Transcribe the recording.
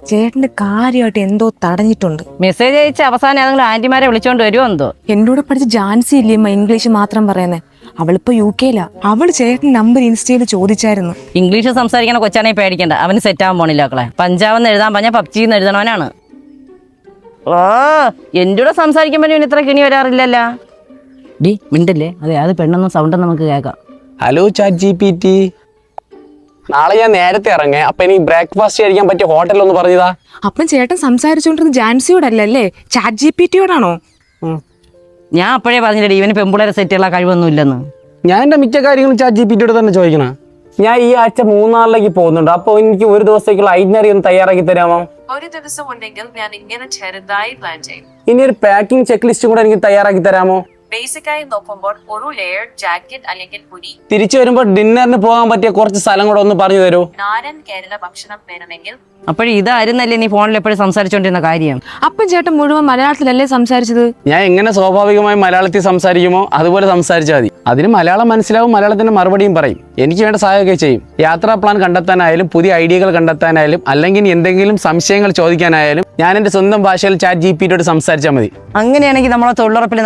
ചേട്ടന്റെ കാര്യമായിട്ട് എന്തോ തടഞ്ഞിട്ടുണ്ട്. മെസ്സേജ് അയച്ച അവസാനം ഏതെങ്കിലും ആന്റിമാരെ വിളിച്ചോണ്ട് വരുമോ എന്തോ? എന്റെ കൂടെ പഠിച്ച ജാൻസി ഇല്ലേ ഇംഗ്ലീഷ് മാത്രം പറയുന്നേ, അവളിപ്പോ UK അവള് ചേട്ടൻ നമ്പർ ഇൻസ്റ്റയിൽ ചോദിച്ചായിരുന്നു. ഇംഗ്ലീഷ് സംസാരിക്കണ കൊച്ചാണെ പേടിക്കണ്ട, അവന് സെറ്റ് ആവാൻ പോണില്ല മക്കളെ. പഞ്ചാബെന്ന് എഴുതാൻ പറഞ്ഞ പബ്ജിന്ന് എഴുതണവനാണ്. ഓ എൻ്റെ കൂടെ സംസാരിക്കുമ്പോൾ ഇവന് ഇത്ര കിണി വരാറില്ലല്ല. ഡി മിണ്ടല്ലേ, അതെ അത് പെണ്ണൊന്നും സൗണ്ട് നമുക്ക് കേൾക്കാം. ഹലോ ചാറ്റ് GPT, നാളെ ഞാൻ നേരത്തെ ഇറങ്ങേ, അപ്പൊ എനിക്ക് ബ്രേക്ക്ഫാസ്റ്റ് കഴിക്കാൻ പറ്റിയ ഹോട്ടലൊന്ന് പറഞ്ഞതാ. അപ്പം ചേട്ടൻ സംസാരിച്ചോണ്ടിരുന്നത് ജാൻസിയോടല്ലേ, ചാറ്റ് GPTയോടാണോ? ഞാൻ അപ്പോഴേ പറഞ്ഞില്ലേ ഇവന് പെമ്പിളരെ സെറ്റുള്ള കഴിവൊന്നും ഇല്ലെന്ന്. ഞാൻ എൻ്റെ മിക്ക കാര്യങ്ങളും ചാറ്റ് GPTയോട് തന്നെ ചോദിക്കണം. ഞാൻ ഈ ആഴ്ച മൂന്നാറിലേക്ക് പോകുന്നുണ്ട്, അപ്പോൾ എനിക്ക് ഒരു ദിവസത്തേക്കുള്ള ഐറ്റിനറി ഒന്ന് തയ്യാറാക്കി തരാമോ? ഒരു ദിവസം ഉണ്ടെങ്കിൽ ഞാൻ ഇങ്ങനെ ചെറുതായി പ്ലാൻ ചെയ്യും. ഇനി ഒരു പാക്കിംഗ് ചെക്ക് ലിസ്റ്റ് കൂടെ എനിക്ക് തയ്യാറാക്കി തരാമോ? ബേസിക്കായി നോക്കുമ്പോൾ ഒരു ലെയർ ജാക്കറ്റ് അല്ലെങ്കിൽ പുരി. തിരിച്ചു വരുമ്പോൾ ഡിന്നറിന് പോകാൻ പറ്റിയ കുറച്ച് സ്ഥലം കൂടെ ഒന്ന് പറഞ്ഞു തരൂ. നാടൻ കേരള ഭക്ഷണം വേണമെങ്കിൽ അപ്പോഴും ഇതായിരുന്നല്ലേ നീ ഫോണിൽ എപ്പോഴും സംസാരിച്ചോണ്ടിരുന്ന കാര്യം? അപ്പം ചേട്ടൻ മുഴുവൻ മലയാളത്തിലല്ലേ സംസാരിച്ചത്? ഞാൻ എങ്ങനെ സ്വാഭാവികമായി മലയാളത്തിൽ സംസാരിക്കുമോ അതുപോലെ സംസാരിച്ചാൽ മതി. അതിന് മലയാളം മനസ്സിലാവും, മലയാളത്തിന്റെ മറുപടിയും പറയും. എനിക്ക് വേണ്ട സഹായമൊക്കെ ചെയ്യും. യാത്രാ പ്ലാൻ കണ്ടെത്താനായാലും പുതിയ ഐഡിയകൾ കണ്ടെത്താനായാലും അല്ലെങ്കിൽ എന്തെങ്കിലും സംശയങ്ങൾ ചോദിക്കാനായാലും ഞാൻ എൻ്റെ സ്വന്തം ഭാഷയിൽ ചാറ്റ് GPTയോട് സംസാരിച്ചാൽ മതി. അങ്ങനെയാണെങ്കിൽ നമ്മളെ തൊഴിലുറപ്പിൽ